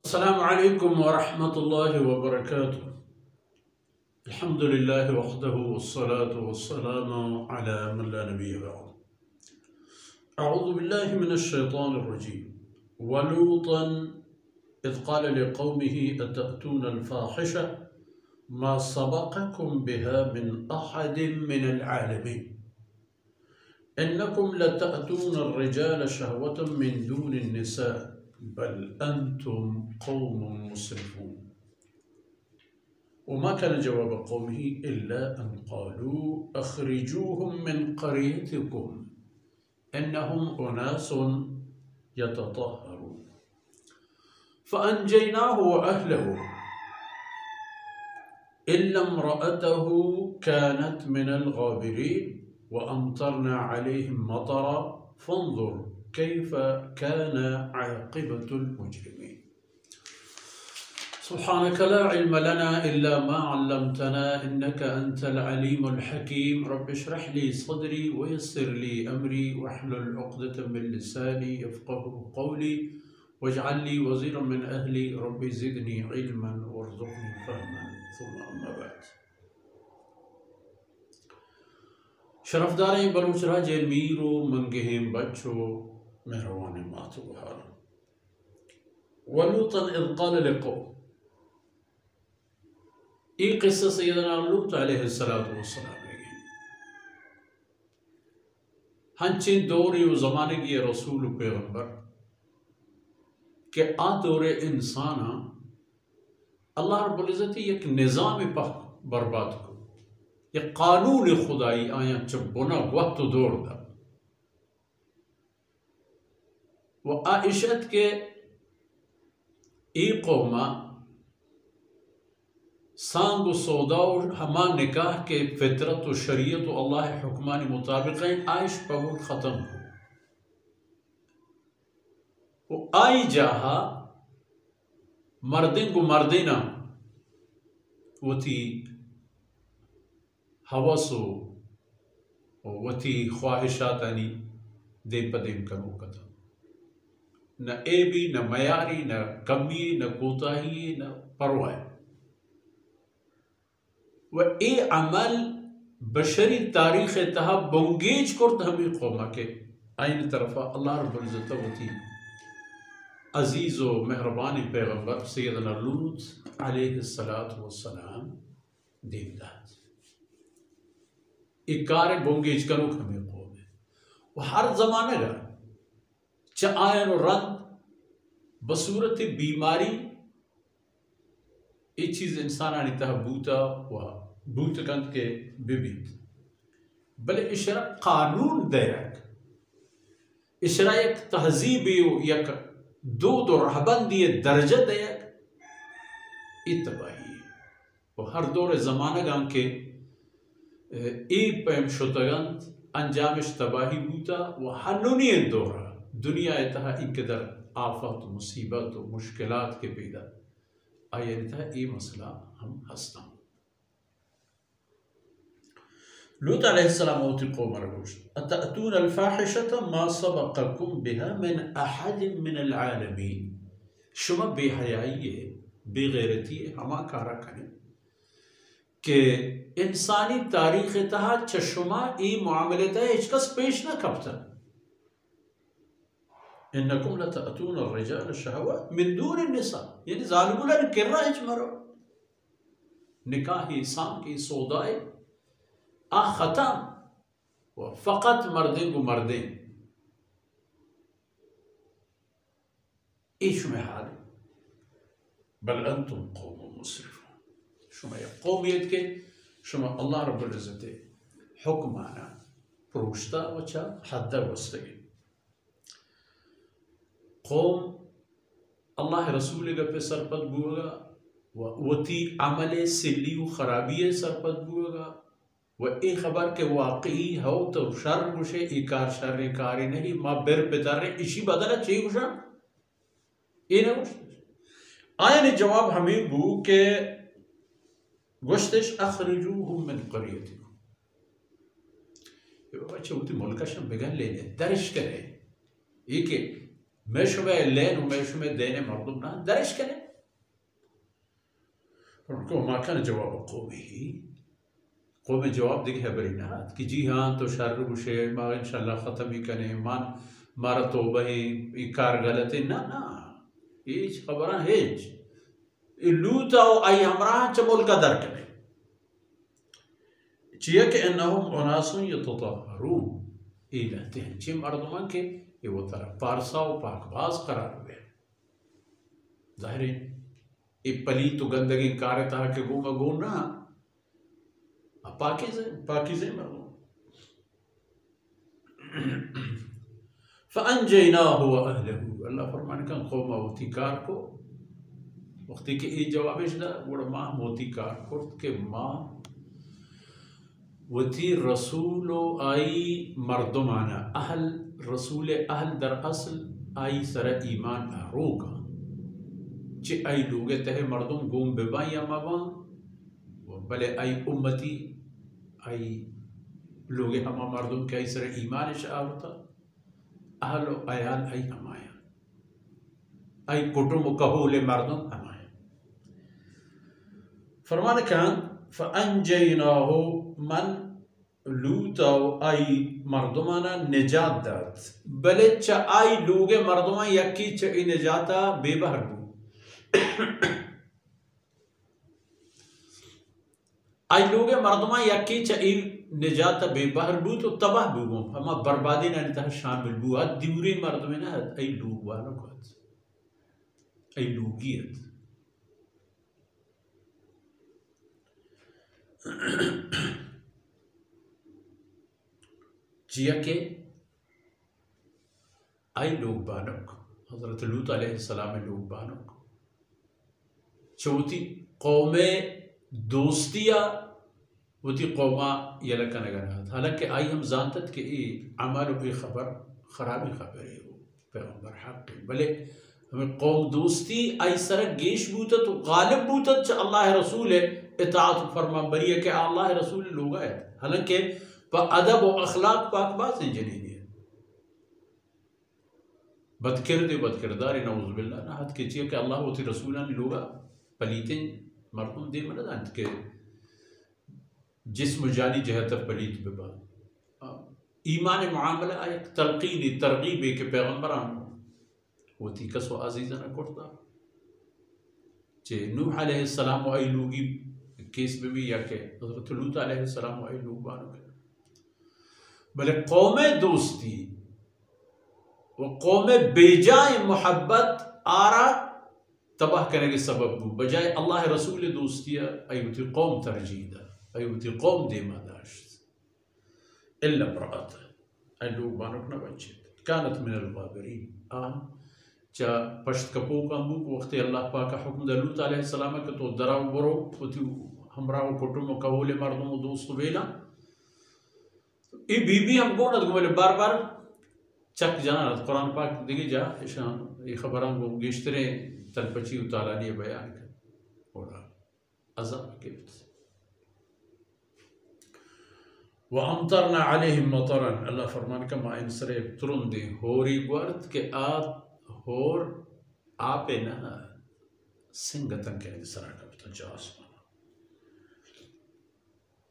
السلام عليكم ورحمة الله وبركاته. الحمد لله وحده والصلاة والسلام على من لا نبي بعد. أعوذ بالله من الشيطان الرجيم. ولوطا إذ قال لقومه أتأتون الفاحشة ما سبقكم بها من أحد من العالمين إنكم لتأتون الرجال شهوة من دون النساء بل أنتم قوم مسرفون. وما كان جواب قومه إلا أن قالوا أخرجوهم من قريتكم إنهم أناس يتطهرون فأنجيناه وأهله إلا امرأته كانت من الغابرين وأمطرنا عليهم مطرا فانظر كيف كان عاقبة المجرمين. سبحانك لا علم لنا إلا ما علمتنا إنك أنت العليم الحكيم. رب اشرح لي صدري ويسر لي أمري واحلل عقدة من لساني يفقه قولي واجعل لي وزيرا من أهلي رب زدني علما وارزقني فهما. ثم أما بعد. شرفداریں بلوچ راجے میرو منگہم بچو مہروان ماتو بہارا. ولوطا اذ قال لقوم. یہ قصہ سیدنا لوط علیہ السلام ہے. ہنچین دوری و زمانے کی رسول پیغمبر کہ آ دور انسانا اللہ رب العزت ایک نظام برباد کو یہ قانون خدائی آیا چبونا وقت دور دا و عائشت کے ای قوما سانگ و سودا و ہما نکاح کے فطرت و شریعت و اللہ حکمان مطابق عائش پہول ختم ہو و آئی جاہا مردن کو مردینہ وہ تھی حوثو وتی خواہشاتانی دے پدیم کرو کتا نہ ایبی نہ میاری نہ کمی نہ کوتاہی نہ پرواہ و اے عمل بشری تاریخ تہا بنگیج کرتا ہمیں قومہ کے آئین طرفہ اللہ رب العزت وتی عزیز و مہربانی پیغمبر سیدنا لوط علیہ السلام دین داد اکار بونگیج کنوک ہمیں قوم ہے. وہ ہر زمانے گا آئین و رند بصورت بیماری یہ چیز انسانانی تہا بوتا و بوت کند کے ببیت بلے اشرا قانون دیک اشرا یک تہذیبی و یک دود و رہبندی درجہ دیک اتباہی وہ ہر دور زمانہ گا کے ایک پیم شتگند انجامش تباہی بوتا و ہنونی دورا دنیا اتہا انقدر آفات و مصیبت و مشکلات کے پیدا آیا اتہا ای مسئلہ ہم ہستا. لوط علیہ السلام اوتی قوم رگوشت اتأتون الفاحشة ما سبقكم بها من احد من العالمین. شما بے حیائی بے غیرتی ہما کارا کریں کہ انسانی تاریخ تہا چشما ای معاملتا ہے اچ کس پیش نہ کبتا. انکم لتأتون الرجال شہوة من دون النساء یعنی ظالم اللہ کر رہا اچ مرو نکاحی سام کی سودائی ختم و فقط مردیں کو مردیں ایش میں حال بل انتم قوم مسرفون. شما یا قومیت کے شما اللہ رب العزت حکمانا پروشتا وچا حد وستگی قوم اللہ رسول گا پہ سرپت بوگا و وتی عمل سلی و خرابی سرپت بوگا و ای خبر کے واقعی ہو تو شر گوشے ای کار شر کاری نہیں ما بر پتر رہے اسی بدلہ چاہیے گوشا ای نہ گوشت آیا نے جواب ہمیں بو کہ گوشتش اخرجوهم من قریتکم. اچھا ہوتی ملکہ شم بگن لینے درش کرے یہ کہ مشوه لين ومشوه دين مردمنا درش كده. ما كان جواب قومه، قوم جواب دیکھے برینات کہ جی ہاں تو شر بشے ما انشاءاللہ ختم ہی کنے مان مارا توبہ ہی کار غلطی نا نا ایچ خبران ہیچ لوتا و ای ہمراہ چمول کا در کنے چیئے کہ انہم اناسون یتطہرون ای لہتے ہیں چی مردمان کے یہ وہ طرح پارسا و پاک باز قرار ہوئے ظاہر ہے ای پلیت و گندگی کارتا ہے کہ وہ مگون نا پاکیزے مردم. فَأَنْجَيْنَاهُ وَأَهْلَهُ اللہ فرمانے کن قوم ہوتی کار کو وقتی کہ ای جوابش دا وڑا ماہ موتی کار کرد کہ ماہ وتی رسول آئی مردمانا اہل رسول اہل در اصل آئی سر ایمان اروگا چی آئی لوگے تہے مردم گوم ببائیں یا مبان بلے آئی امتی آئی لوگے ہما مردم کے آئی سر ایمان شاہتا اہل و عیال آئی ہمایا آئی کٹم و کہول مردم ہمایا فرمانے کہاں فَأَنْجَيْنَاهُ من لوتا و آئی مردمانا نجات داد بلے چا آئی لوگے مردمان یکی چا ای نجاتا بے بہر بو آئی لوگے مردمان یکی چا ای نجاتا بے بہر بو تو تباہ بو گو ہما بربادی نہ نتا شامل بو آت دیوری مردمین آت ای لوگ والا کو آت ای لوگیت چیا کہ آئی لوگ بانک حضرت لوط علیہ السلام لوگ بانک چوتی قوم دوستیا وتی قوما یلکا نگرات حالانکہ آئی ہم زانتت کہ ای عمل و خبر خرابی خبر ہے پیغمبر حق بلے ہمیں قوم دوستی آئی سرک گیش بوتت و غالب بوتت چا اللہ رسول اطاعت و فرمان بریہ کہ اللہ رسول لوگ آئے حالانکہ پا ادب و اخلاق پاک باز ہیں جنینی ہے بدکردی بدکرداری نعوذ باللہ نہ حد کے چیئے کہ اللہ ہوتی رسولان لوگا پلیتیں مرحوم دے مرد انت کہ جسم جانی جہت پلیت ببا ایمان معاملہ ایک تلقینی ترغیبی کہ پیغمبران ہوتی کسو عزیزانا کرتا چھے نوح علیہ السلام و ای لوگی کیس بھی یا کہ حضرت لوط علیہ السلام و ای لوگ بانو کہ بلے قوم دوستی و قوم بیجائے محبت آرا تباہ کرنے کے سبب بو بجائے اللہ رسول دوستیا ایوتی قوم ترجیدہ ایوتی قوم دیما داشت اللہ برات ای لوگ بانک نہ بچے کانت من الغابرین چا پشت کپو کا موک وقتی اللہ پاک حکم دا لوط علیہ السلام کہ تو دراو برو وتی ہمراو کٹم و کہول مردم و دوست بیلا ای بی بی ہم گوند گولی بار بار چک جانت قرآن پاک دیگی جا اشان ای خبران کو گشترے تلپچی و تعالی بیان کر اور عذاب گفت وَأَمْطَرْنَا عَلَيْهِمْ مَطَرًا اللہ فرمان کا ما انسرے ترون دیں ہوری گورد کہ آت ہور آپے نہ سنگتن کے انسرا کبتا جاسمان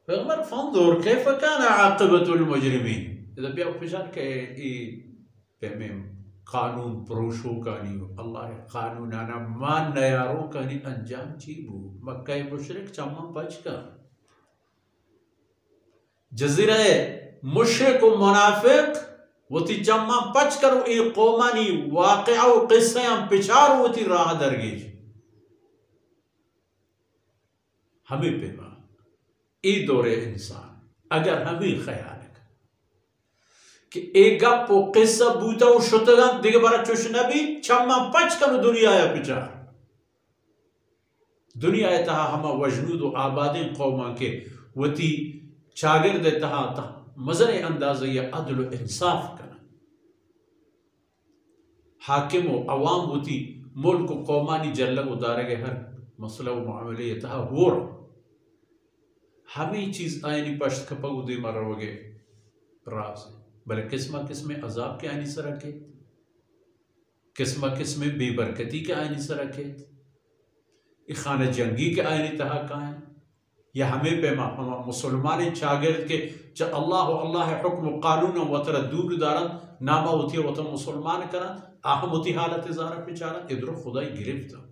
پیغمبر فانظر کیف کان عاقبت المجرمین اذا بیا پشان کہ ای پیمیم قانون پروشو کانی اللہ قانون آنا مان نیارو کانی انجام چیبو مکہ مشرک چامان پچ کا جزیرہ مشرک و منافق وہ تی چامان پچ کرو ای قومانی واقعہ و قصہ ہم پچارو وہ تی راہ درگیج ہمیں پیما ای دور انسان اگر ہمیں خیال ہے کہ ایک گپ و قصہ بوتا و شتگان دیگه برا چوش نبی چما پچ کنو دنیا یا پچار دنیا تہا ہما وجنود و آبادین قومان کے وتی چاگرد تہا مزن اندازہ یا عدل و انصاف کنا حاکم و عوام وتی ملک و قومانی جلگ و دارگے ہر مسئلہ و معاملے تہا ہو رہا ہمیں چیز آئینی پشت کپاو دی مروگے راز ہے بلے قسمہ قسمیں عذاب کے آئینی سرکے قسمہ قسم بے برکتی کے آئینی سے رکھے خانہ جنگی کے آئینی تہا کائیں یا ہمیں پیما ہما مسلمان چاگرد کے چا اللہ و اللہ حکم و قانون و تر دور دارن نامہ ہوتی ہے وطن مسلمان کرن آہم ہوتی حالت زارہ پیچارن ادھر خدای گرفتا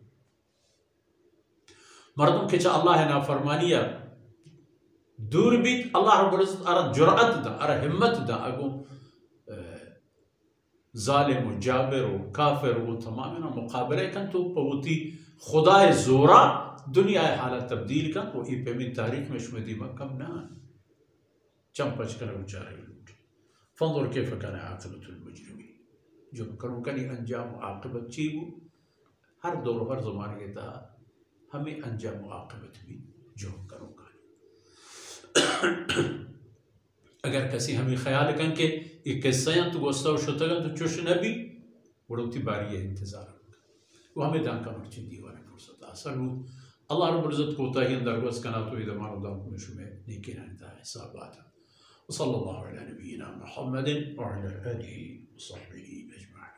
مردم کے چا اللہ نافرمانیہ دور بیت اللہ رب العزت ارہ جرعت دا ارہ ہمت دا اگو ظالم و جابر و کافر و تمامینا مقابلے کن تو پوتی خدای زورا دنیا حالت تبدیل کن وہ ای پیمین تاریخ میں شمدی مکم نہ چمپچ کر بچارے لوٹ فانظر کیف کان عاقبت المجرمین جو کروں کنی انجام و عاقبت چیبو ہر دور و ہر زمانے کے تھا ہمیں انجام و عاقبت بھی جو کروں کنی اگر کسی ہمیں خیال کن کہ یہ قصیاں تو گوستا و شتگن تو چوش نبی وڑوتی باری انتظار وہ ہمیں دان کا مرچن دیوانے فرصت آسر ہوں اللہ رب العزت کو تاہی اندر گوز کنا تو ادمان و دان کو شمیں نیکین انتہا حسابات وصلی اللہ علیہ نبینا محمد وعلى آلہ وصحبہ اجمعین